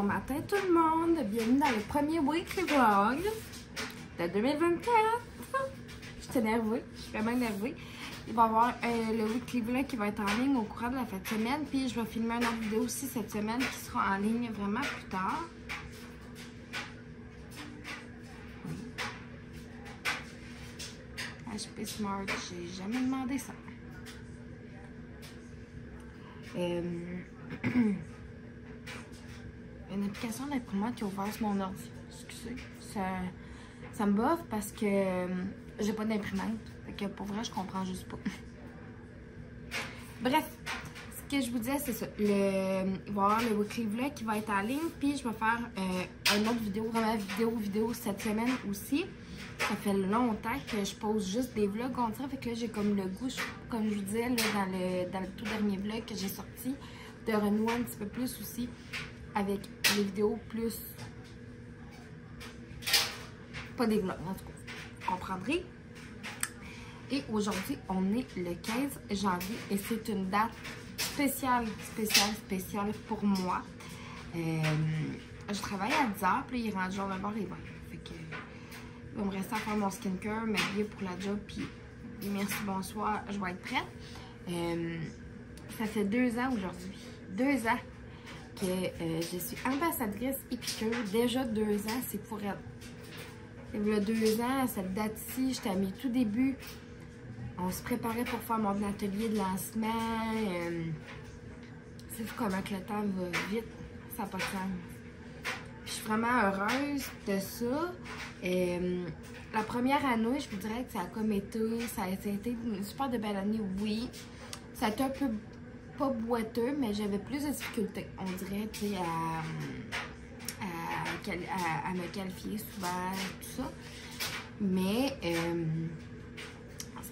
matin tout le monde, bienvenue dans le premier weekly vlog de 2024. Je suis énervée, je suis vraiment énervée. Il va y avoir le weekly vlog qui va être en ligne au courant de la fin de semaine. Puis je vais filmer une autre vidéo aussi cette semaine qui sera en ligne vraiment plus tard. HP Smart, j'ai jamais demandé ça. Une application d'imprimante qui a ouvert sur mon ordi. Excusez, ça me boffe parce que j'ai pas d'imprimante. Fait que pour vrai, je comprends juste pas. Bref, ce que je vous disais, c'est ça. Il va y avoir le weekly vlog qui va être en ligne. Puis je vais faire une autre vidéo, vraiment vidéo cette semaine aussi. Ça fait longtemps que je pose juste des vlogs, on dirait. Fait que là, j'ai comme le goût, comme je vous disais, là, dans le tout dernier vlog que j'ai sorti, de renouer un petit peu plus aussi avec les vidéos plus... Pas des vlogs, en tout cas. Vous comprendrez. Et aujourd'hui, on est le 15 janvier et c'est une date spéciale pour moi. Je travaille à 10h, puis il est rendu genre 9h20. Fait que il va me rester à faire mon skincare, m'habiller pour la job, puis merci, bonsoir, je vais être prête. Ça fait 2 ans aujourd'hui. 2 ans que je suis ambassadrice épicure. Déjà 2 ans, c'est pour elle. Il y a 2 ans, cette date-ci, j'étais à mes tout débuts. On se préparait pour faire mon atelier de lancement. C'est fou comment que le temps va vite. Ça n'a pas de sens. Je suis vraiment heureuse de ça. La première année, je vous dirais que ça a comme été, ça a été une super de belle année, oui. Ça a été un peu pas boiteux, mais j'avais plus de difficultés, on dirait, tu sais, à me qualifier souvent, tout ça. Mais,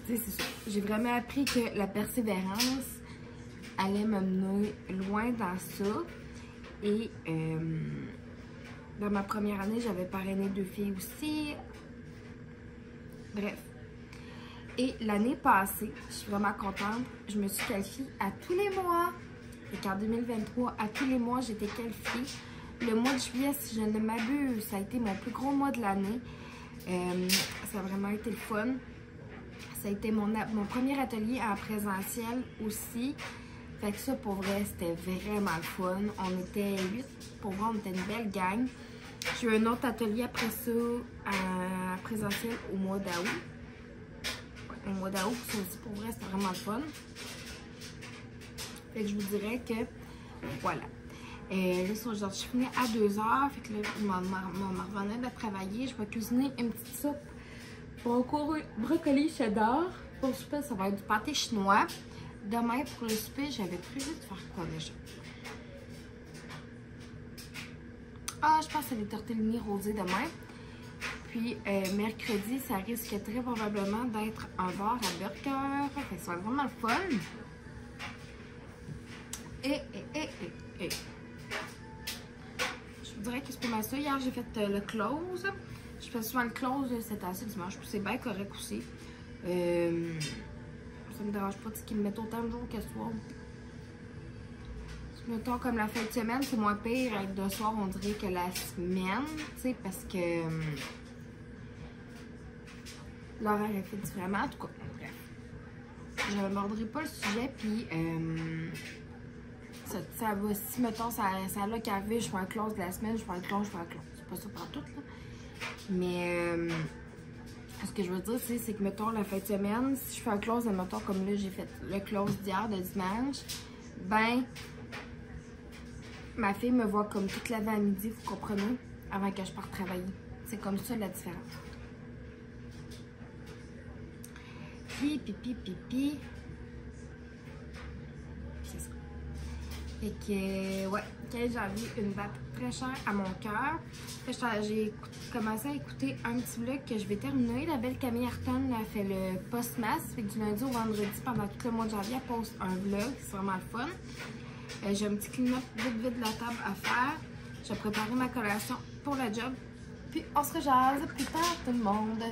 c'est ça. J'ai vraiment appris que la persévérance allait me mener loin dans ça. Et dans ma première année, j'avais parrainé 2 filles aussi. Bref. Et l'année passée, je suis vraiment contente, je me suis qualifiée à tous les mois. Et qu'en 2023, à tous les mois, j'étais qualifiée. Le mois de juillet, si je ne m'abuse, ça a été mon plus gros mois de l'année. Ça a vraiment été le fun. Ça a été mon premier atelier en présentiel aussi. Fait que ça, pour vrai, c'était vraiment le fun. On était 8. Pour vrai, on était une belle gang. J'ai eu un autre atelier après ça, en présentiel au mois d'août. Au mois d'août, ça aussi, pour vrai, c'était vraiment le fun. Fait que je vous dirais que, voilà. Là, aujourd'hui, je finis à 2h. Fait que là, je m'en revenais de travailler. Je vais cuisiner une petite soupe brocoli cheddar. Pour le souper, ça va être du pâté chinois. Demain, pour le souper, j'avais prévu de faire quoi déjà? Ah, je pense que c'est les tortellini rosés demain. Puis, mercredi, ça risque très probablement d'être un bar à burger. Fait que ça va être vraiment le fun. Je vous dirais que c'est pas mal ça. Hier, j'ai fait le close. Je fais souvent le close cette année dimanche. Puis c'est bien correct aussi. Ça me dérange pas qu'ils me mettent autant de jours que ce soir. Mettons comme la fin de semaine, c'est moins pire avec 2 soirs, on dirait, que la semaine. Tu sais, parce que l'horaire est fait différemment. En tout cas, bref. Je ne mordrai pas le sujet. Puis ça va, si mettons, ça a qu'arrivé, je fais un close de la semaine, je fais un close, je fais un close. C'est pas ça pour tout, là. Mais ce que je veux dire, c'est que, mettons, la fin de semaine, si je fais un close, mettons, comme là, j'ai fait le close d'hier, de dimanche, ben, ma fille me voit comme toute la à midi, vous comprenez, avant que je parte travailler. C'est comme ça la différence. Pipi. C'est ça. Fait que, ouais, 15 janvier, une date très chère à mon cœur. J'ai commencé à écouter un petit vlog que je vais terminer. La belle Camille Arton a fait le post-mass. Fait que du lundi au vendredi, pendant tout le mois de janvier, elle poste un vlog. C'est vraiment le fun. J'ai un petit clean-up vite de la table à faire. Je vais préparer ma collation pour la job. Puis on se rejase plus tard tout le monde.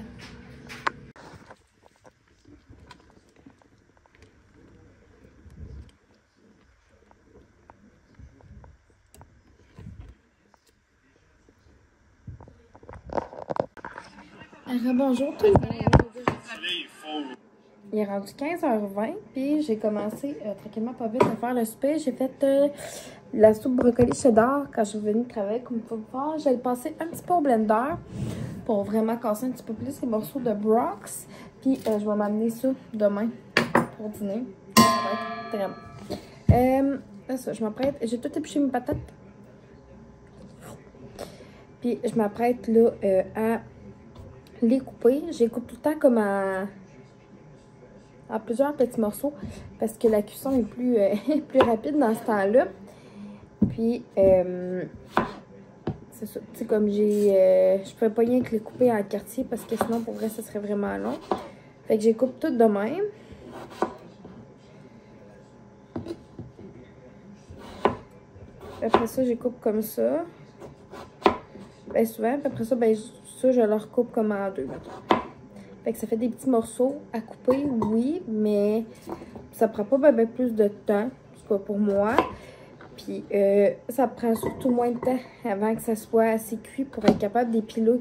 Bonjour tout le monde. Il est rendu 15h20, puis j'ai commencé tranquillement pas vite à faire le souper. J'ai fait la soupe brocoli cheddar quand je suis venue travailler comme il faut le voir. J'ai passé un petit peu au blender pour vraiment casser un petit peu plus les morceaux de Brox. Puis je vais m'amener ça demain pour dîner. Ça va être très bon. Là, ça, je m'apprête. J'ai tout épluché mes patates. Puis je m'apprête là à les couper. Je les coupe tout le temps comme en plusieurs petits morceaux parce que la cuisson est plus, plus rapide dans ce temps-là. Puis, c'est ça. Tu sais, comme je pouvais pas rien que les couper en quartier parce que sinon, pour vrai, ça serait vraiment long. Fait que je les coupe toutes de même. Après ça, je les coupe comme ça. Ben souvent. Puis après ça, ben ça, je leur coupe comme en deux, maintenant. Fait que ça fait des petits morceaux à couper, oui, mais ça prend pas ben plus de temps, c'est pas pour moi. Puis ça prend surtout moins de temps avant que ça soit assez cuit pour être capable d'épiler.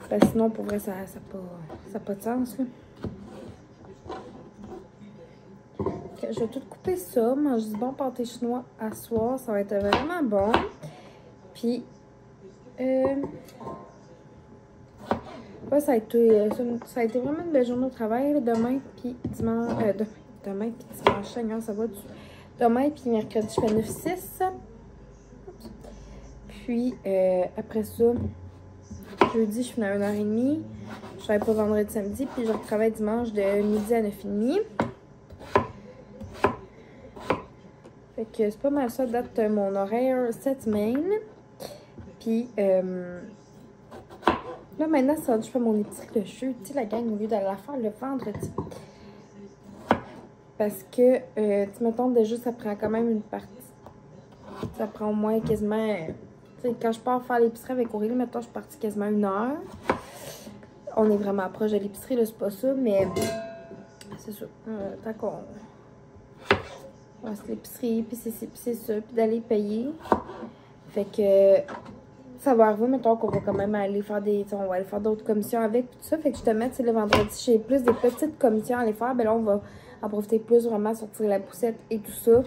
Parce que sinon, pour vrai, ça n'a pas de sens, là. Okay, je vais tout couper ça, manger du bon pâté chinois à soir, ça va être vraiment bon. Puis, ouais, ça a été vraiment une belle journée au travail, là, demain, puis dimanche, demain, puis dimanche, Seigneur, ça va demain, puis mercredi, je fais 9-6. Puis, après ça, jeudi, je finis à 1h30. Je travaille pas vendredi, samedi, puis je retravaille dimanche de midi à 9h30. Fait que c'est pas mal ça, date mon horaire cette semaine. Puis, là, maintenant, ça, je fais mon épicerie le jeudi, la gang, au lieu d'aller la faire le vendredi. Parce que, tu mettons, déjà, ça prend quand même une partie. Ça prend au moins quasiment... Tu sais, quand je pars faire l'épicerie avec Aurélie, mettons, je suis partie quasiment 1 heure. On est vraiment proche de l'épicerie, là, c'est pas ça, mais... C'est ça. Tant qu'on... Ouais, c'est l'épicerie, puis c'est ça, puis d'aller payer. Fait que... Ça va arriver, mettons qu'on va quand même aller faire on va aller faire d'autres commissions avec, tout ça. Fait que justement, tu sais, le vendredi, j'ai plus des petites commissions à aller faire. Ben là, on va en profiter plus vraiment, sortir la poussette et tout ça.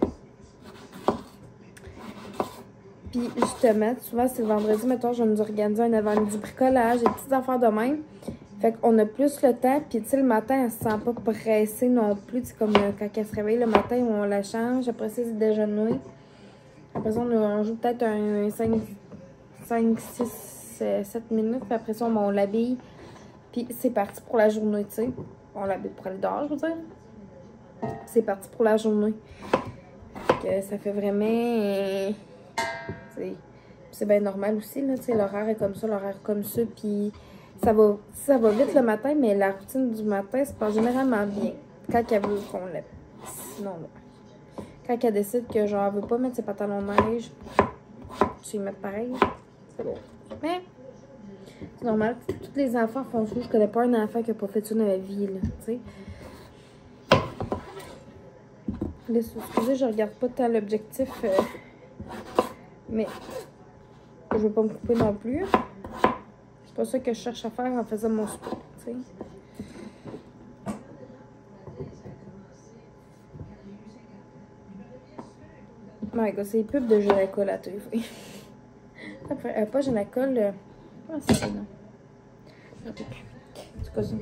Puis justement, souvent, c'est le vendredi, mettons, je vais nous organiser un avant-midi bricolage, des petites affaires de même. Fait qu'on a plus le temps. Puis tu sais, le matin, elle se sent pas pressée non plus. C'est comme quand elle se réveille le matin, on la change. Après ça, c'est déjeuner. Après ça, on joue peut-être un 5, 6, 7 minutes, puis après ça, on l'habille, puis c'est parti pour la journée, tu sais. On l'habille pour aller dehors, je veux dire. C'est parti pour la journée. Que ça fait vraiment... c'est bien normal aussi, là, tu sais, l'horaire est comme ça, puis ça va vite le matin, mais la routine du matin, c'est pas généralement bien. Quand elle veut qu'on l'ait. Sinon, non. Quand elle décide que, genre, elle veut pas mettre ses pantalons de neige, je vais y mettre pareil. C'est bon. Mais c'est normal. Tous les enfants font ça. Je connais pas un enfant qui a pas fait ça dans la vie, là, tu sais. Là, excusez, je regarde pas tant l'objectif. Mais je veux pas me couper non plus. C'est pas ça que je cherche à faire en faisant mon sport, tu sais. My God, c'est les pubs de Génacol à TV. Pas Génacol. Comment ça s'appelle, non? Je ne sais plus. C'est quoi ça?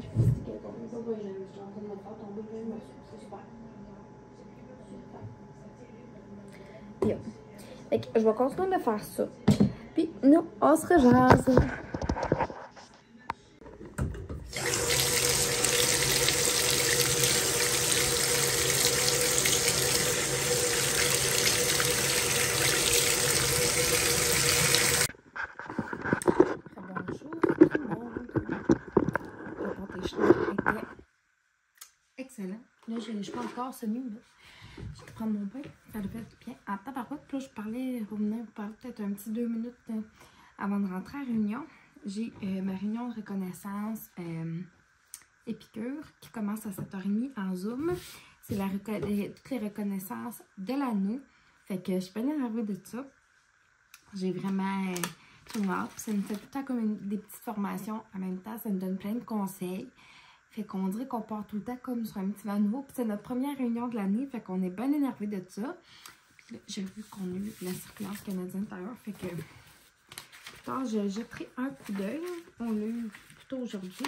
Bien. Fait que je vais continuer de faire ça. Puis nous, on se rejase. Excellent. Là, je suis pas encore semi. Je vais prendre mon pain. Ça le fait bien. En temps par contre, là, je parlais, pour venir vous parler peut-être un petit 2 minutes avant de rentrer à la réunion. J'ai ma réunion de reconnaissance Épicure qui commence à 7h30 en Zoom. C'est toutes les reconnaissances de l'année. Fait que je suis bien énervée de ça. J'ai vraiment moi. Puis ça nous fait tout le temps comme des petites formations. En même temps, ça nous donne plein de conseils. Fait qu'on dirait qu'on part tout le temps comme sur un petit vent nouveau. Puis c'est notre première réunion de l'année. Fait qu'on est bien énervé de ça. Puis là, j'ai vu qu'on a eu la circulaire canadienne intérieure. Fait que plus tard, je jetterai un coup d'œil. On l'a eu plutôt aujourd'hui.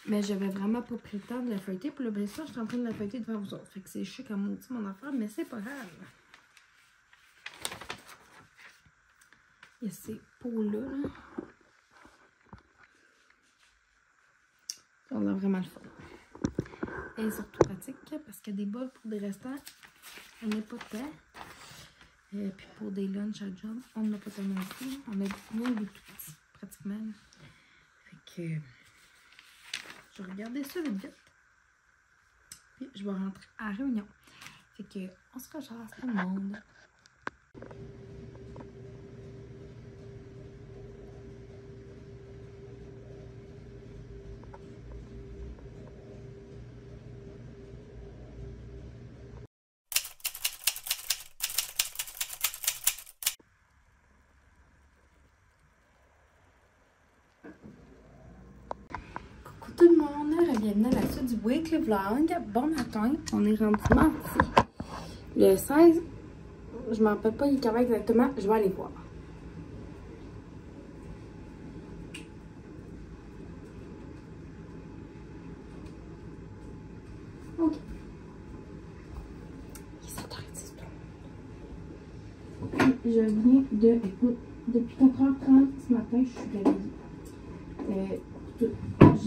Mais j'avais vraiment pas pris le temps de la feuilleter. Puis là, bien sûr, je suis en train de la feuilleter devant vous autres. Fait que c'est chic à maudit mon affaire, mais c'est pas grave. Il y a ces pots-là. Là. On a vraiment le fun. Et surtout pratique parce qu'il y a des bols pour des restants. On n'a pas de temps. Et puis pour des lunchs à job, on n'a pas tellement de temps. On a moins de tout petits, pratiquement. Fait que je vais regarder ça vite vite. Puis je vais rentrer à la réunion. Fait que on se rejoint tout le monde. Tout le monde, bienvenue à la suite du Weekly Vlog. Bon matin, on est rendu mardi. Le 16, je m'en rappelle pas quand exactement, je vais aller voir. Ok. Il s'intéresse tout. Je viens de, écoute, depuis 4h30 ce matin, je suis réveillée. Je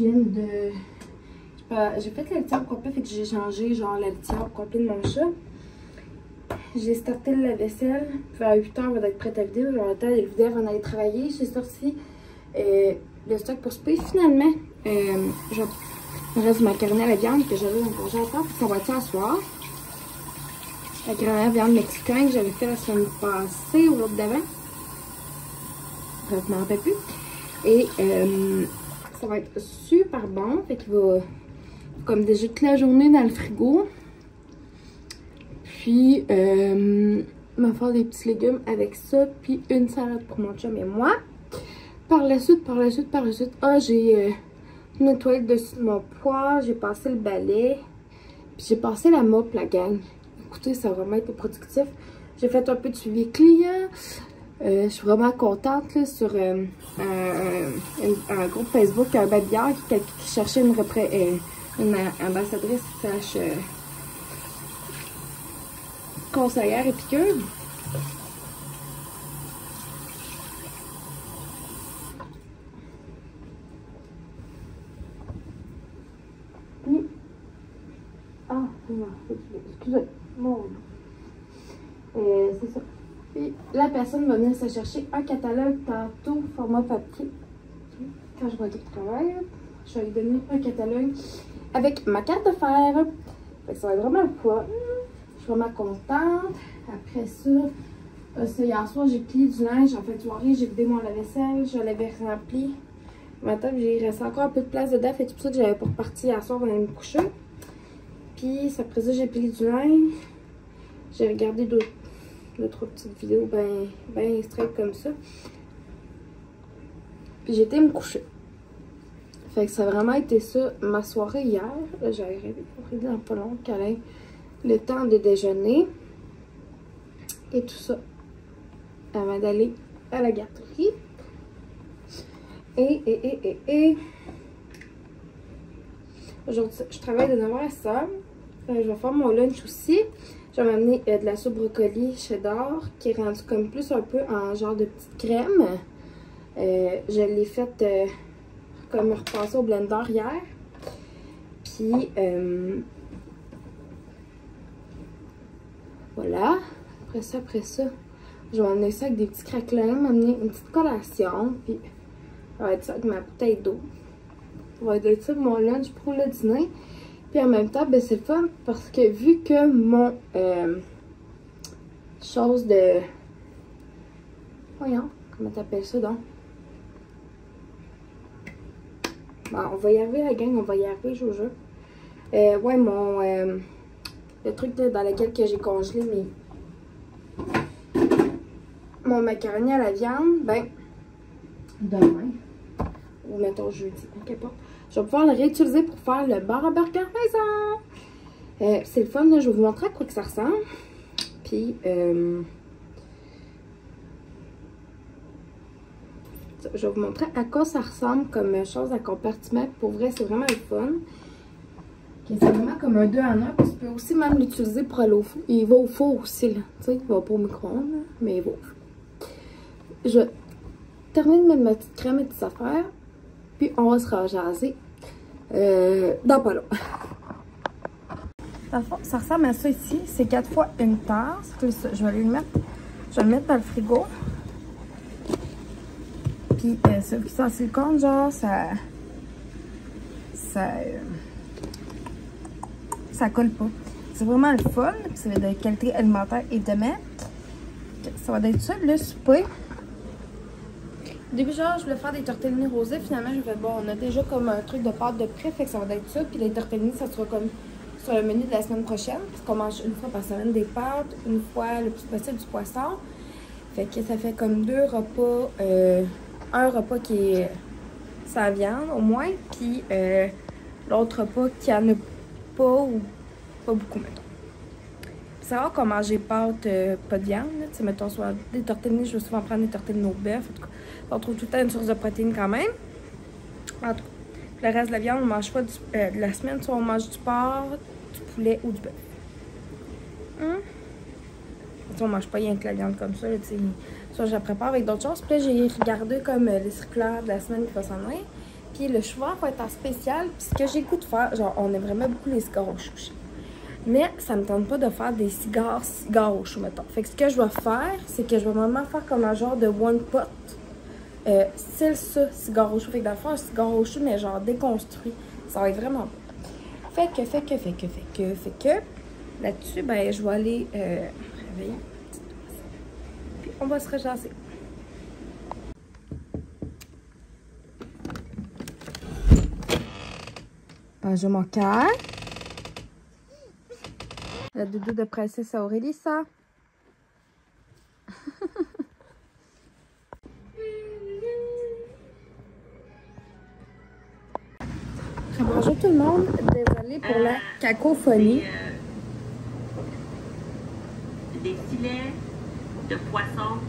viens de... J'ai fait la litière au complet, fait que j'ai changé genre la litière au complet de mon chat. J'ai starté le lave-vaisselle. Vers 8h, on va être prête à vider. Genre le temps de le vider avant d'aller travailler. J'ai sorti le stock pour souper. Finalement, il me reste du macaroni à la viande que j'avais dans le congélateur pour qu'on va tirer à soir. La grand-mère viande mexicaine que j'avais fait la semaine passée ou l'autre d'avant. Bref, je m'en rappelle plus. Et ça va être super bon. Fait qu'il va comme déjà toute la journée dans le frigo. Puis, on va faire des petits légumes avec ça. Puis une salade pour mon chum et moi. Par la suite, j'ai nettoyé dessus de mon poêle. J'ai passé le balai. Puis j'ai passé la mop, la gang. Écoutez, ça va vraiment été productif. J'ai fait un peu de suivi client. Je suis vraiment contente là, sur un groupe Facebook, un babillard qui cherchait une ambassadrice / conseillère épicure. Puis, excusez, mon c'est ça. Puis la personne va venir se chercher un catalogue tantôt, format papier. Quand je vais être au travail, je vais lui donner un catalogue avec ma carte de fer. Fait que ça va être vraiment le fun. Je suis vraiment contente. Après ça, hier soir, j'ai plié du linge. En fin de soirée, j'ai vidé mon lave-vaisselle. Je l'avais rempli. Maintenant, il reste encore un peu de place dedans. Fait tout ça que j'avais pas reparti hier soir avant de me coucher. Puis après ça, j'ai plié du linge. J'ai regardé d'autres petites vidéos ben straight comme ça. Puis j'ai été me coucher. Fait que ça a vraiment été ça ma soirée hier. Là, j'ai rêvé dans pas long qu'elle ait le temps de déjeuner. Et tout ça. Avant d'aller à la garderie. Et aujourd'hui, je travaille de 9h à 16h. Je vais faire mon lunch aussi. Je vais m'amener de la soupe brocoli cheddar qui est rendue comme plus un peu en genre de petite crème. Je l'ai faite comme repassée au blender hier. Puis voilà. Après ça, je vais emmener ça avec des petits craquelins, m'amener une petite collation. Puis ça va être ça avec ma bouteille d'eau. Ça va être ça mon lunch pour le dîner. Puis en même temps, ben c'est le fun parce que vu que mon chose de... Voyons, comment t'appelles ça donc? Bon, on va y arriver la gang, on va y arriver, Jojo. Ouais, le truc là, dans lequel j'ai congelé mon macaroni à la viande, ben, demain. Ou mettons jeudi, qu'importe. Je vais pouvoir le réutiliser pour faire le bar à burger maison. C'est le fun, là. Je vais vous montrer à quoi que ça ressemble. Puis, je vais vous montrer à quoi ça ressemble comme chose à compartiment. Pour vrai, c'est vraiment le fun. C'est vraiment comme un 2 en 1. Parce que tu peux aussi même l'utiliser pour aller au four. Il va au four aussi, là. Tu sais, il va pas au micro-ondes, mais il va au four. Je termine de mettre ma petite crème et petites affaires. Puis on va se rajaser dans pas long. Dans le fond, ça ressemble à ça ici. C'est 4 fois une tasse. Je vais le mettre dans le frigo. Puis celui qui est en silicone, genre, ça colle pas. C'est vraiment le fun. Puis c'est de qualité alimentaire évidemment. Ça va être ça, le souper. Au début, genre, je voulais faire des tortellini rosés. Finalement, je me fait bon, on a déjà comme un truc de pâte de prêt, fait que ça va être ça. Puis les tortellini, ça sera comme sur le menu de la semaine prochaine. Parce qu'on mange une fois par semaine des pâtes, une fois le plus possible du poisson. Fait que ça fait comme 2 repas. Un repas qui est sans viande au moins. Puis l'autre repas qui en a pas ou pas beaucoup, mettons. C'est rare qu'on mange des pâtes pas de viande. Tu sais, mettons, soit des tortellini, je vais souvent prendre des tortellini au bœuf. En tout cas, on trouve tout le temps une source de protéines quand même. En tout cas, le reste de la viande, on ne mange pas de la semaine. Soit on mange du porc, du poulet ou du bœuf. On ne mange pas rien que la viande comme ça. Là, soit je la prépare avec d'autres choses. Puis là, j'ai regardé comme les circulaires de la semaine qui va s'en aller. Puis le chou-vert va être en spécial. Puis ce que j'ai le goût de faire, genre, on aime vraiment beaucoup les cigares au chou. Mais ça me tente pas de faire des cigares au chou, mettons. Fait que ce que je vais faire, c'est que je vais vraiment faire comme un genre de one pot. Style ça, cigare au chou. Fait que dans le fond, un cigare au chou, mais genre déconstruit. Ça va être vraiment bon. Fait que, là-dessus, ben, je vais aller réveiller. Puis on va se rejasser. Bonjour mon cœur. La doudou de princesse Aurélie, ça. Bonjour tout le monde. Désolée pour la cacophonie. Des filets de poisson.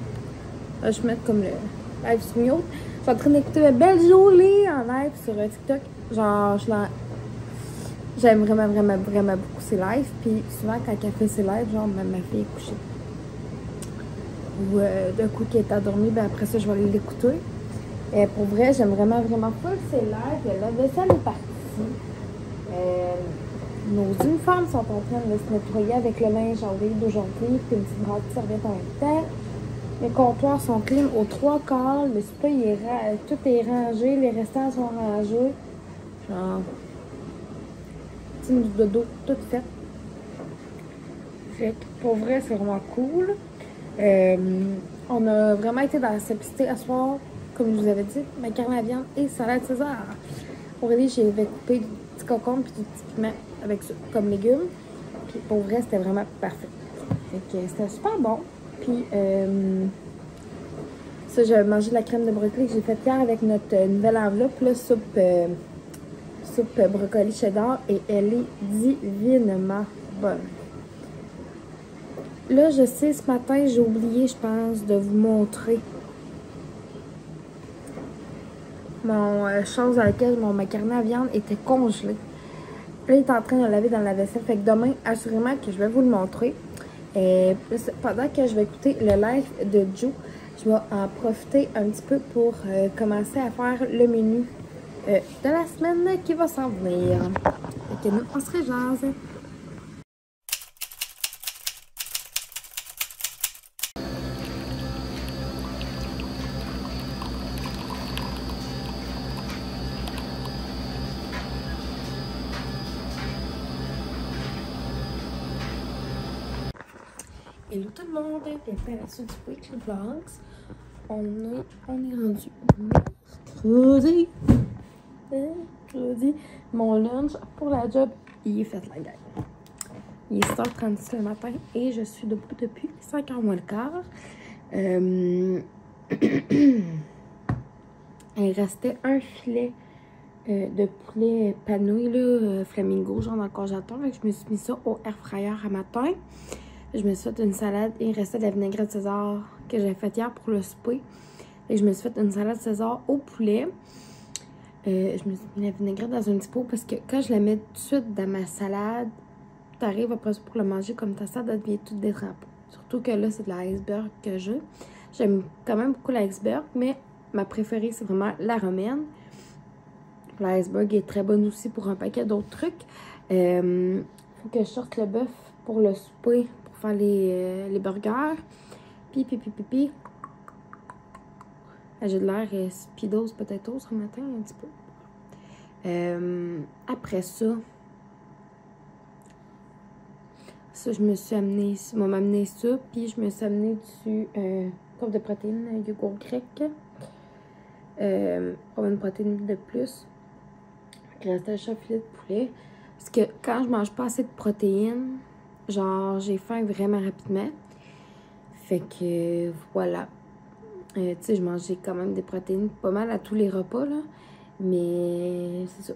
Je vais mettre comme le live sur mute. Je suis en train d'écouter ma belle Jolie en live sur TikTok. Genre, j'aime vraiment beaucoup ses lives. Puis souvent, quand elle fait ses lives, genre, ma fille est couchée. Ou d'un coup, qu'elle est endormie, ben après ça, je vais aller l'écouter. Et pour vrai, j'aime vraiment pas ses lives. La vaisselle est partie. Nos uniformes sont en train de se nettoyer avec le linge enlevé d'aujourd'hui. Puis une petite grande serviette en même temps. Les comptoirs sont clean aux 3 quarts. Le souper, tout est rangé. Les restants sont rangés. Genre, petit du dodo, tout fait. Fait que pour vrai, c'est vraiment cool. On a vraiment été dans la simplicité à soir, comme je vous avais dit, macaroni à viande et salade César. Aurélie, j'avais coupé du petit concombre et du petit piment avec ça, comme légumes. Puis pour vrai, c'était vraiment parfait. Fait que c'était super bon. Puis ça, j'ai mangé de la crème de brocoli que j'ai faite hier avec notre nouvelle enveloppe, là, soupe brocoli cheddar, et elle est divinement bonne. Là, je sais, ce matin, j'ai oublié, je pense, de vous montrer mon chose à laquelle mon macaroni à viande était congelé. Là, il est en train de laver dans la vaisselle. Fait que demain, assurément que je vais vous le montrer. Et pendant que je vais écouter le live de Joe, je vais en profiter un petit peu pour commencer à faire le menu de la semaine qui va s'en venir. Fait que nous, on se rejase. Hello tout le monde, bienvenue à la suite du Weekly Vlogs. On est rendu mercredi. Mon lunch pour la job, il est fait la gang. Il est 7h36 le matin et je suis debout depuis 5h moins le quart. Il restait un filet de poulet panouille, là, flamingo, genre dans le congélateur. Fait que je me suis mis ça au air fryer à matin. Je me suis fait une salade et il restait de la vinaigrette César que j'avais faite hier pour le souper. Et je me suis fait une salade César au poulet. Je me suis mis la vinaigrette dans un petit pot parce que quand je la mets tout de suite dans ma salade, t'arrives après ça pour le manger comme ta salade, elle devient toute détrempée. Surtout que là, c'est de l'iceberg que j'ai. J'aime quand même beaucoup l'iceberg, mais ma préférée, c'est vraiment la romaine. L'iceberg est très bonne aussi pour un paquet d'autres trucs. Faut que je sorte le bœuf pour le souper, pour faire les burgers. Puis. J'ai de l'air speedos peut-être ce matin, un petit peu. Après ça, je me suis amené, m'a amené ça, puis je me suis amené dessus coupe de protéines, yogourt grec. Pour une protéine de plus. Il restait un filet de poulet. Parce que quand je mange pas assez de protéines, genre j'ai faim vraiment rapidement. Fait que voilà. Tu sais, je mangeais quand même des protéines pas mal à tous les repas, là. Mais c'est ça.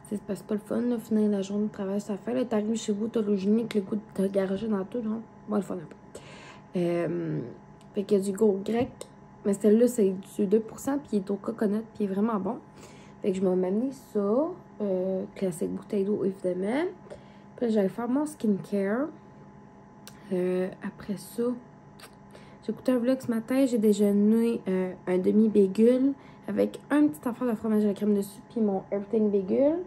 C'est pas le fun, là, finir la journée de travail, ça fait. Là, t'arrives chez vous, t'as le génie avec le goût de te garocher dans tout, genre. Moi, le fun un peu. Fait qu'il y a du yogourt grec. Mais celle-là, c'est du 2%, puis il est au coconut, puis il est vraiment bon. Fait que je m'ai amené ça. Classique bouteille d'eau, évidemment. Puis j'allais faire mon skincare. Après ça, j'ai écouté un vlog ce matin. J'ai déjeuné un demi-bagel avec un petit affaire de fromage à la crème dessus, puis mon everything bagel.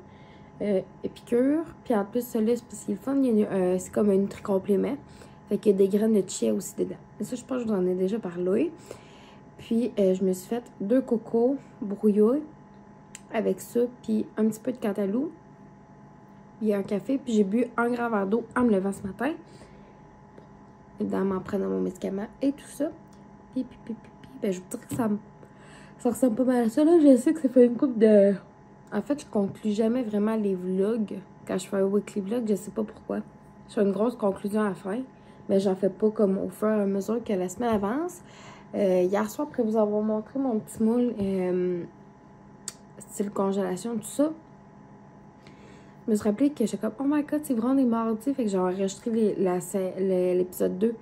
Épicure. Puis en plus, celui-là, c'est le fun. C'est comme un nutri-complément. Fait qu'il y a des graines de chia aussi dedans. Mais ça, je pense que je vous en ai déjà parlé. Puis, je me suis fait 2 cocos brouillés avec ça, puis un petit peu de cantaloupe. Puis un café, puis j'ai bu un grand verre d'eau en me levant ce matin. Évidemment, en prenant mon médicament et tout ça. Puis, ben, je vous dirais que ça ressemble pas mal à ça. Là, je sais que ça fait une couple de... En fait, je conclue jamais vraiment les vlogs. Quand je fais un weekly vlog, je sais pas pourquoi. Je fais une grosse conclusion à la fin. Mais j'en fais pas comme au fur et à mesure que la semaine avance. Hier soir, après vous avoir montré mon petit moule style congélation, tout ça, je me suis rappelé que j'étais comme, oh my god, c'est vraiment des mardis. Fait que j'ai enregistré l'épisode 2 de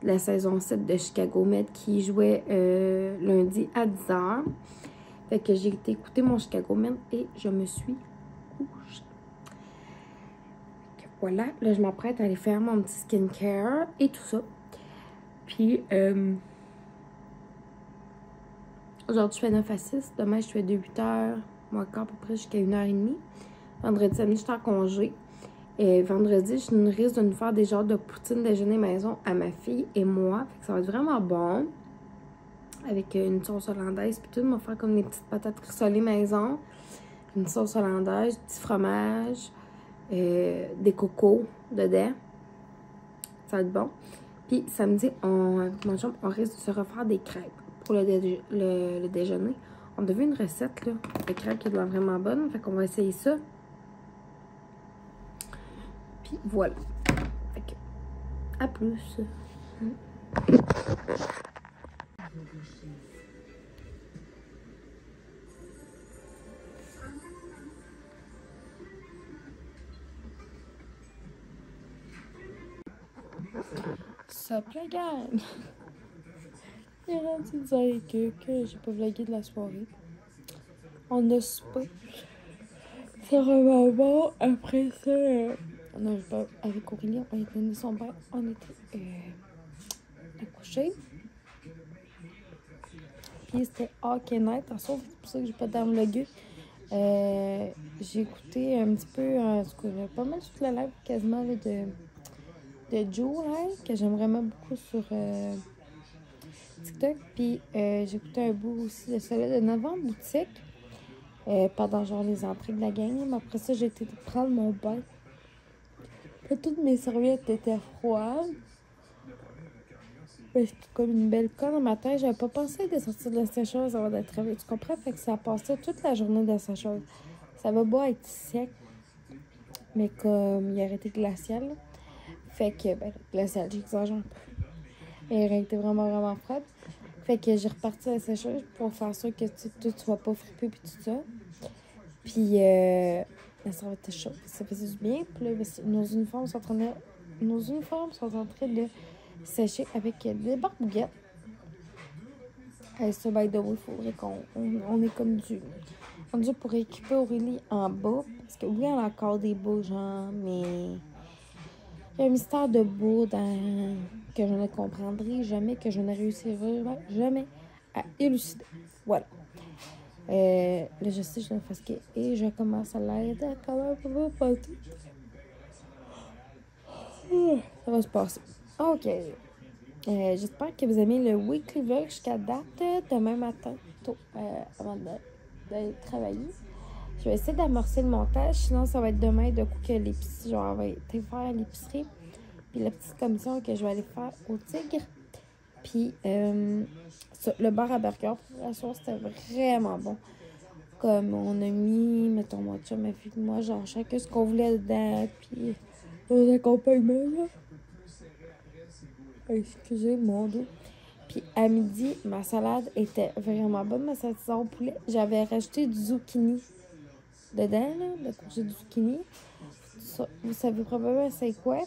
la saison 7 de Chicago Med qui jouait lundi à 10h. Fait que j'ai été écouter mon Chicago Med et je me suis couchée. Voilà, là je m'apprête à aller faire mon petit skincare et tout ça. Puis, aujourd'hui je fais 9 à 6, demain je fais de 8h, moi encore à peu près jusqu'à 1h30. Vendredi, samedi, je suis en congé. Et vendredi, je risque de nous faire des genres de poutine déjeuner maison à ma fille et moi. Fait que ça va être vraiment bon. Avec une sauce hollandaise. Puis tout, on va faire comme des petites patates rissolées maison. Une sauce hollandaise, du petit fromage, des cocos dedans. Ça va être bon. Puis samedi, on risque de se refaire des crêpes pour le déjeuner. On devait une recette, là, de crêpes qui est vraiment bonne. Fait qu'on va essayer ça. Puis voilà. Fait que, à plus. Sup la gang! Il est rendu 10h que j'ai pas vlogué de la soirée. On a soupé. C'est vraiment bon. Après ça, on a pas avec Aurélie, on était donné son bain, on était accouchés. Puis c'était hockey night, sauf c'est pour ça que j'ai pas d'arme vlogué. J'ai écouté un petit peu, pas mal toute la live quasiment là, de Joe, hein, que j'aime vraiment beaucoup sur TikTok. Puis j'ai écouté un bout aussi de celui de novembre boutique pendant genre les entrées de la gang. Mais après ça, j'ai été prendre mon bain. Toutes mes serviettes étaient froides. J'étais comme une belle conne le matin. J'avais pas pensé de sortir de la sécheuse avant d'être réveillée. Tu comprends? Fait que ça a passé toute la journée de la sécheuse. Ça va pas être sec. Mais comme il aurait été glacial. Là. Fait que, ben, glacial, j'exagère un peu. Et elle était vraiment, vraiment froide. Fait que j'ai reparti la sécheuse pour faire sûr que tout soit pas frippé puis tout ça. Puis la serviette était chaude. Ça faisait du bien. Puis là, nos uniformes sont en train de sécher avec des barbouillettes. Ça, by the way, il faudrait qu'on ait comme on dit pour équiper Aurélie en bas. Parce que oui, elle a encore des bas, genre, mais il y a un mystère de bas que je ne comprendrai jamais, que je ne réussirai jamais à élucider. Voilà. Là, je sais, je vais me fatiguer et je commence à l'aider quand même pas tout. Ça va se passer. OK. J'espère que vous aimez le weekly vlog jusqu'à date. Demain matin, tôt, avant d'aller travailler. Je vais essayer d'amorcer le montage. Sinon, ça va être demain de coup que l'épicerie, genre, on va aller faire l'épicerie. Puis la petite commission que je vais aller faire au Tigre. Puis le bar à burger, pour la soirée, c'était vraiment bon. Comme on a mis, mettons, mon chum a vu moi, genre, chacun ce qu'on voulait dedans. Puis nos accompagnements, là. Excusez mon dos. Puis à midi, ma salade était vraiment bonne, ma salade au poulet. J'avais rajouté du zucchini dedans, là, le courgette du zucchini. Ça, vous savez probablement c'est quoi.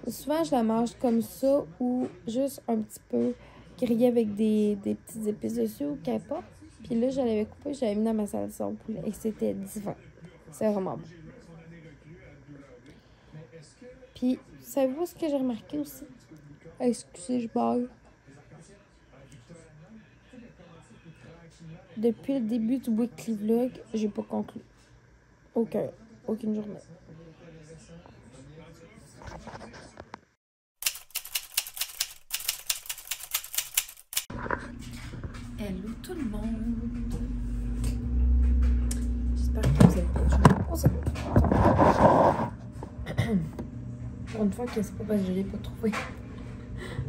Souvent, je la mange comme ça ou juste un petit peu grillée avec des petites épices dessus ou qu'importe. Puis là, je l'avais coupé, j'avais mis dans ma salade au poulet et c'était divin. C'est vraiment bon. Puis, savez-vous ce que j'ai remarqué aussi? Excusez, je baille. Depuis le début du weekly vlog, j'ai pas conclu. Aucune journée. Hello tout le monde. J'espère que vous êtes bien. Je vais me poser. Pour une fois que c'est pas parce que je l'ai pas trouvé.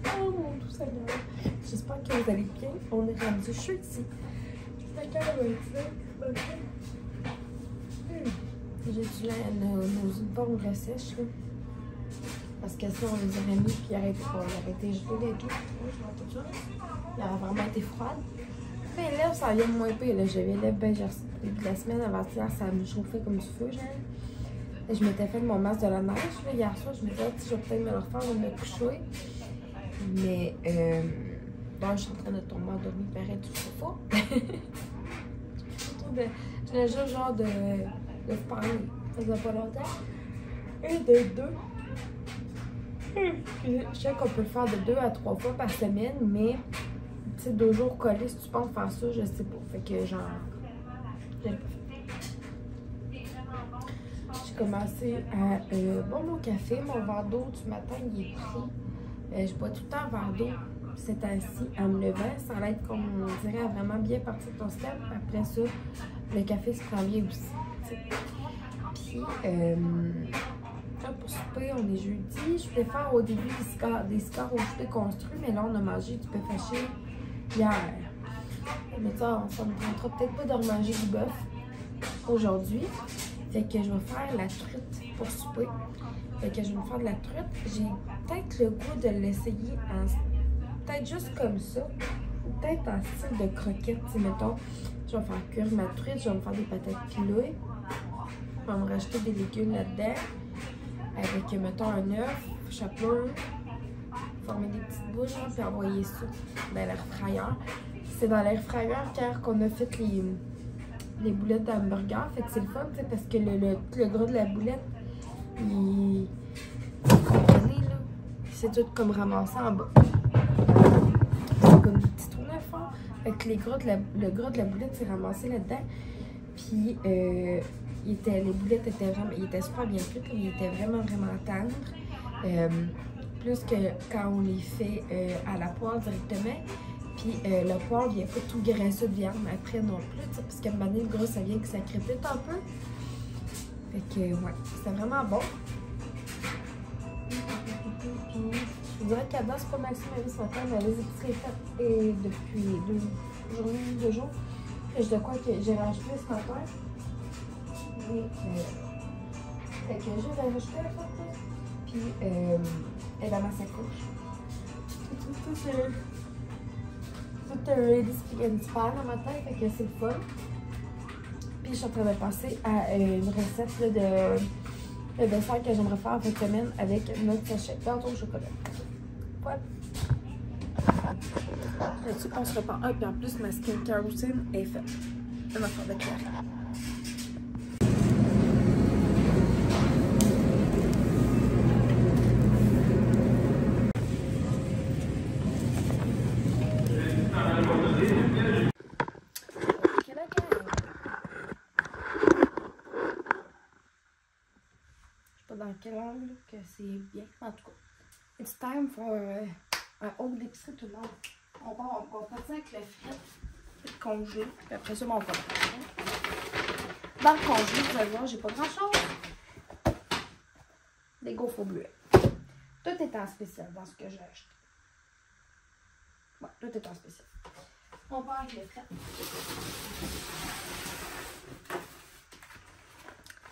Oh mon Dieu Seigneur. J'espère que vous allez bien. On est rendu jeudi. Je suis d'accord avec ça. J'ai dû nos uniformes ressèches là. Parce que sinon on les aurait mis puis il aurait été gelé et tout. Il aurait vraiment été froide. Mes lèvres, ça vient de moins pire. J'avais les lèvres bien gercées. La semaine avant-hier, ça me chauffait comme du feu, genre. Et je m'étais fait mon masque de la neige. Là, hier soir, je me disais, je vais peut-être me le refaire avant de me coucher. Mais, je suis en train de tomber endormie, pareil, tout ça. Je l'ai juste genre de vous parler. Ça faisait pas longtemps. Et de 2. Je sais qu'on peut le faire de 2 à 3 fois par semaine, mais, tu sais, 2 jours collés, si tu penses faire ça, je sais pas. Fait que, genre, j'ai pas fait. J'ai commencé à boire mon café. Mon verre d'eau du matin, il est pris. Je bois tout le temps un verre d'eau ces temps-ci en me levant. Ça va être, comme on dirait, à vraiment bien partir de ton step. Après ça, le café se prend bien aussi. T'sais. Puis, pour souper, on est jeudi. Je voulais faire au début des scores au poulet construit, mais là, on a mangé du bœuf haché hier. Mais ça, on ne tentera peut-être pas de remanger du bœuf aujourd'hui. Fait que je vais faire la truite pour souper. Fait que je vais me faire de la truite. J'ai peut-être le goût de l'essayer en... peut-être juste comme ça. Ou peut-être en style de croquette, tu sais, mettons. Je vais faire cuire ma truite, je vais me faire des patates pilées. Je vais me rajouter des légumes là-dedans. Avec, mettons, un œuf, chapelure. Former des petites bouches, puis envoyer ça dans l'air frayeur. C'est dans l'air frayeur car qu'on a fait les boulettes d'hamburger. Fait que c'est le fun, parce que le gras de la boulette, il c'est tout comme ramassé en bas. C'est comme des petits trous de fond. Fait que le gras de la boulette, c'est ramassé là-dedans. Puis, les boulettes étaient super bien cuites. Il était vraiment tendre. Plus que quand on les fait à la poêle directement. Puis le poêle vient pas tout graisseux de viande après non plus, parce qu'à un moment donné, le gras, ça vient que ça crépite un peu. Fait que, ouais, c'était vraiment bon. Puis, je vous dirais qu'à date, c'est pas maximum ma vie ce matin, mais les épiceries faites et depuis 2 jours. Et je de quoi que j'ai rajouté ce matin. Et, fait que j'ai rajouté la photo. Puis, elle est dans ma sacoche. toute ready spaghetti pan à matin, fait que c'est le fun. Puis je suis en train de passer à une recette là, de dessert que j'aimerais faire en fin de semaine avec notre sachet gâteau au chocolat. Voilà. Là-dessus, on se repart. Et puis en plus, ma skincare routine est faite. Une affaire de clair. Dans quel angle que c'est bien. En tout cas, it's time for un haul d'épicerie tout le monde. On part ça avec le fret, le congelé, puis après ça, on va dans le congelé, vous allez voir, j'ai pas grand chose. Des gaufres bleuets. Tout est en spécial dans ce que j'ai acheté. Ouais, tout est en spécial. On part avec le fret.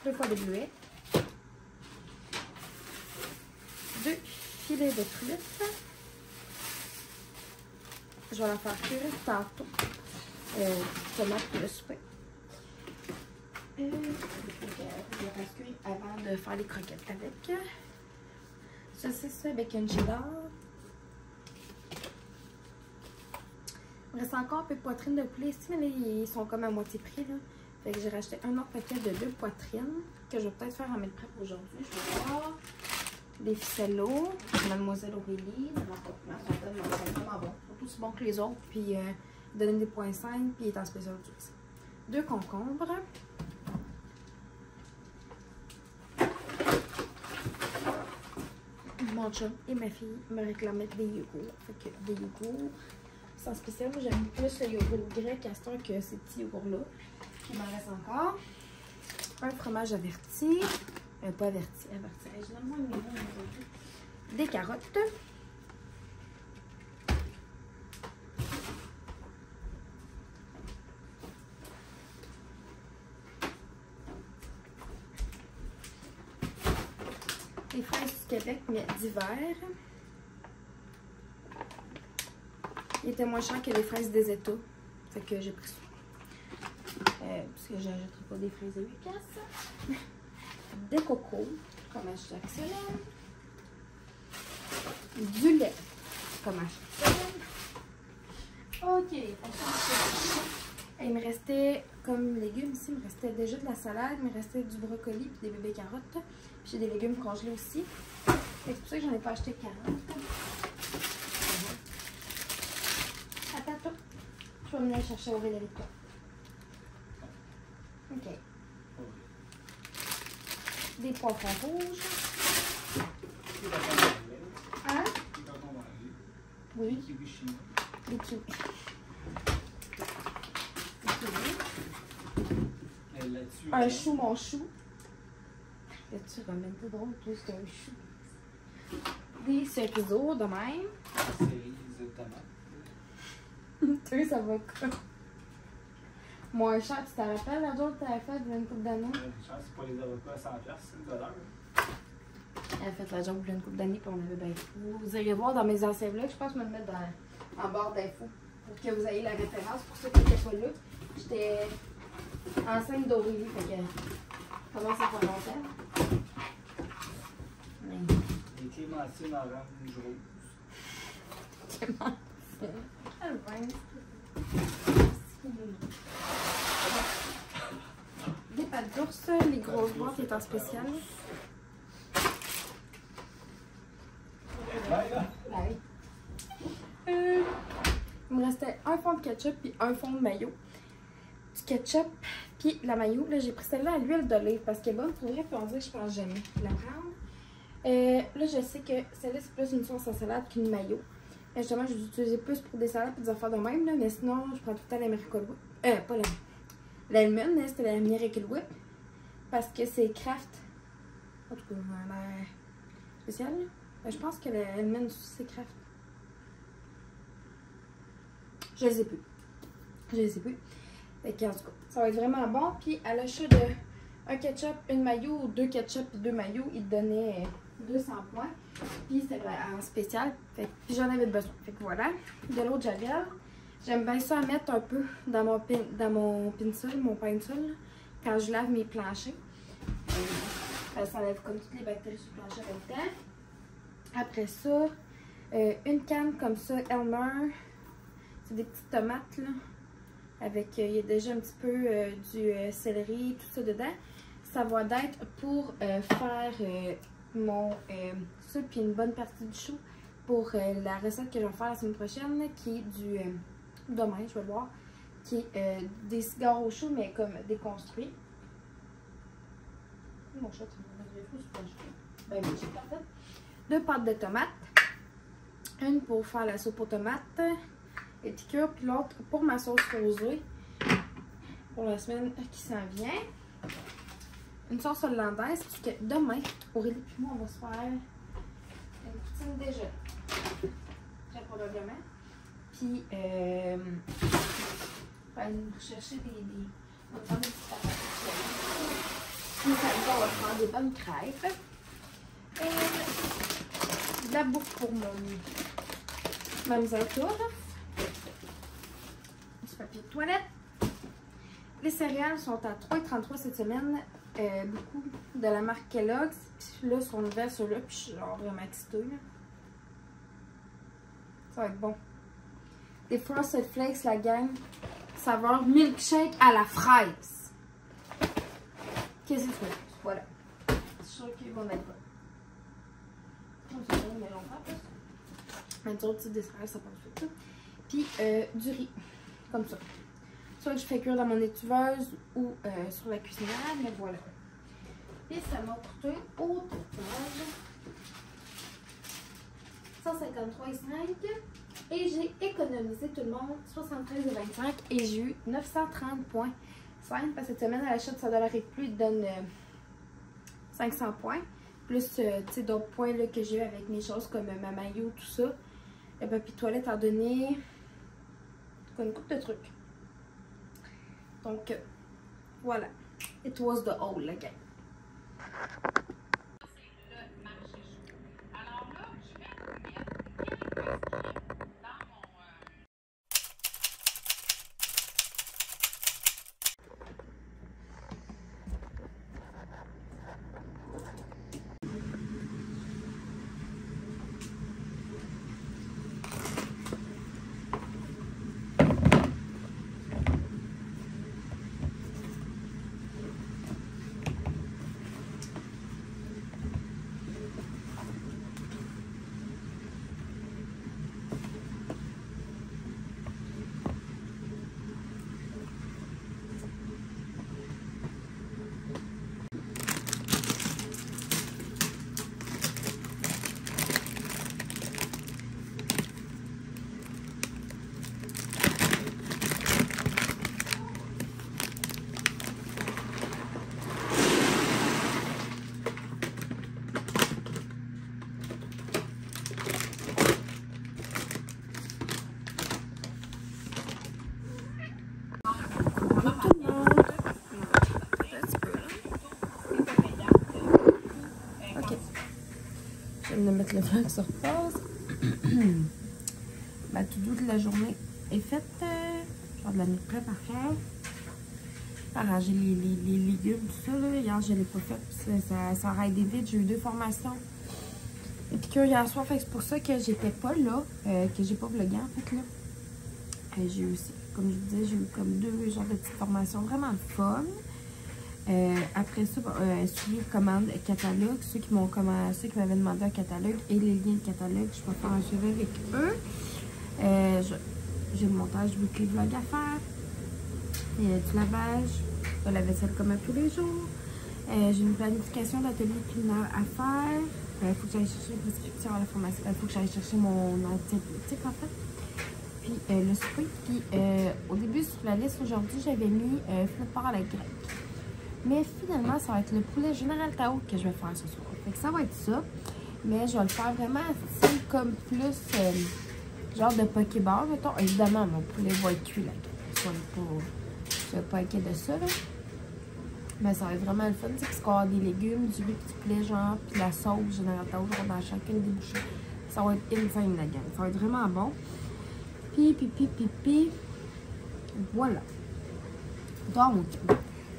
2 fois des bleuets. 2 filets de truffes. Je vais la faire cuire tantôt. Tomate plus pain. Je vais la cuire avant de faire les croquettes avec. Saucisse bacon cheddar. Il me reste encore un peu de poitrine de poulet ici, mais là, ils sont comme à moitié prix. Là. Fait que j'ai racheté un autre paquet de 2 poitrines que je vais peut-être faire en meal prep aujourd'hui. Je vais voir. Des ficellos, Mademoiselle Aurélie, c'est vraiment bon, surtout aussi bon que les autres, puis donner des points 5, puis il est en spécial aussi. 2 concombres. Mon chum et ma fille me réclamaient des yogourts, fait que des yogourts. C'est en spécial, moi j'aime plus le yogourt grec à ce temps que ces petits yogourts-là. Il m'en reste encore. Un fromage averti. Pas averti. Je l'aime moins le niveau aujourd'hui. Des carottes. Des fraises du Québec, mais d'hiver. Il était moins cher que les fraises des États. Fait que j'ai pris ça. Parce que je n'achèterai pas des fraises de 8 piastres. Des cocos, comme à chaque semaine. Du lait, comme à chaque semaine. Ok, on change. Il me restait, comme légumes ici, il me restait déjà de la salade, il me restait du brocoli et des bébés carottes. Puis j'ai des légumes congelés aussi. C'est pour ça que j'en ai pas acheté 40. Attends, je vais venir chercher Aurélie avec toi. Ok. Des poivrons rouges. Hein? Oui. Des kiwis. Un chou, mon chou. Là, tu ramènes tout drôle, plus qu'un chou. Des ceriseaux de même. Cerises de tomates. Tu ça va quoi? Moins cher, tu te rappelles la jour que tu avais fait une couple d'années? Je pense que c'est pas les avocats à 100$, c'est une dollar. Elle a fait la job pour une couple d'années, puis on avait bien fou. Vous irez voir dans mes anciens vlogs, je pense que je vais me mettre en barre d'infos pour que vous ayez la référence. Pour ceux qui n'étaient pas là, j'étais enceinte d'Aurélie, fait que comment ça fait longtemps? Des clémentines orange rose. Clémentine. Quelle vingt. Des pâtes d'ours, les grosses boîtes qui est en spécial. Ouais. Il me restait un fond de ketchup puis un fond de mayo. Du ketchup puis la mayo. Là, j'ai pris celle-là à l'huile d'olive parce qu'elle est bonne. Faudrait qu'on dise, je pense jamais la prendre. Là, je sais que celle-là, c'est plus une sauce à salade qu'une mayo. Mais justement, je l'utilisais plus pour des salades et des affaires de même. Là, mais sinon, je prends tout le temps la Miracle Whip. Pas l'Almond, hein, c'était la Miracle Whip. Parce que c'est craft. En tout cas, l'air spécial. Je pense que l'Almond, c'est craft. Je les ai plus. Fait que, en tout cas, ça va être vraiment bon. Puis à l'achat de un ketchup, une mayo ou 2 ketchup et 2 mayo, il donnait 200 points. Puis c'était en spécial. Fait que, puis j'en avais besoin. Fait que voilà. De l'eau de javel. J'aime bien ça à mettre un peu dans mon pinceau, mon pinceau, quand je lave mes planchers. Ça enlève comme toutes les bactéries sur le plancher en même temps. Après ça, une canne comme ça, Elmer. C'est des petites tomates, là. Avec, il y a déjà un petit peu du céleri, tout ça dedans. Ça va être pour faire mon ça, puis une bonne partie du chou pour la recette que je vais faire la semaine prochaine, qui est du, demain, je vais voir, qui est des cigares au chou, mais comme déconstruits. Mon chat, ben oui, c'est parfait. 2 pâtes de tomates. Une pour faire la soupe aux tomates et piqûres, puis l'autre pour ma sauce rosée pour la semaine qui s'en vient. Une sauce hollandaise, puisque demain, Aurélie et moi, on va se faire une poutine déjeuner. Très probablement. Puis, on va chercher on va prendre des petites patates. Puis, on va faire des bonnes crêpes. De la bouffe pour ma misère tour. Du papier de toilette. Les céréales sont à 3,33 cette semaine. Beaucoup de la marque Kellogg's. Puis là, sont nouvelles sur là. Puis je suis genre vraiment excitée. Là. Ça va être bon. Des Frosted Flakes, la gang. Saveur milkshake à la fraise. Qu'est-ce que c'est? Voilà. Je suis sûre qu'ils vont être bons. Un petit dessert, ça passe vite. Puis du riz, comme ça. Soit que je fais cuire dans mon étuveuse ou sur la cuisinière, mais voilà. Et ça m'a coûté au total 153,5 et j'ai économisé tout le monde 73,25 et j'ai eu 930 points. Parce que cette semaine, à l'achat de 100$ et plus, il donne 500 points. Plus d'autres points là, que j'ai eu avec mes choses comme ma maillot, tout ça. Le papier de toilette a donné une coupe de trucs. Donc, voilà. It was the whole, le game. De mettre le vlog sur pause. Ma to-do de la journée est faite. Je vais de la mettre prêt par faire. Arranger les légumes, tout ça. Là. Hier, je ne l'ai pas fait. Ça aurait été vite. J'ai eu 2 formations. Et puis hier soir, c'est pour ça que j'étais pas là. Que j'ai pas vlogué en fait là. J'ai eu aussi, comme je vous disais, j'ai eu comme 2 genres de petites formations vraiment fun. Après ça, suivi commande catalogue, ceux qui m'avaient demandé un catalogue et les liens de catalogue, je peux faire un suivi avec eux. J'ai le montage weekly vlog à faire, il y a du lavage, de la vaisselle comme à tous les jours. J'ai une planification d'atelier culinaire à faire. Il faut que j'aille chercher une prescription à la pharmacie. Il faut que j'aille chercher mon antibiotique en fait. Puis le souper. Puis au début sur la liste aujourd'hui, j'avais mis filet de porc à la grecque. Mais finalement, ça va être le poulet Général Tao que je vais faire ce soir. Fait que ça va être ça. Mais je vais le faire vraiment style comme plus genre de pokébar, mettons. Évidemment, mon poulet va être cuit là. Je vais pas inquiet de ça là. Mais ça va être vraiment le fun, parce qu'on va avoir des légumes, du riz, du poulet genre, puis la sauce Général Tao genre dans chacune des bouchées. Ça va être insane la gamme. Ça va être vraiment bon. Puis, voilà. Donc,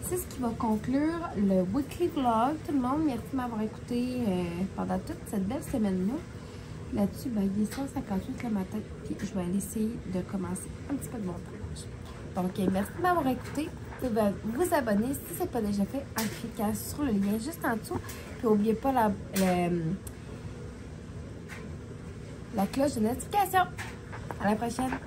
c'est ce qui va conclure le weekly vlog. Tout le monde, merci de m'avoir écouté pendant toute cette belle semaine-là. Là-dessus, ben, il est 158 le matin. Puis, je vais aller essayer de commencer un petit peu de montage. Donc, merci de m'avoir écouté. Vous pouvez vous abonner si ce n'est pas déjà fait en cliquant sur le lien juste en dessous. Puis, n'oubliez pas la cloche de notification. À la prochaine!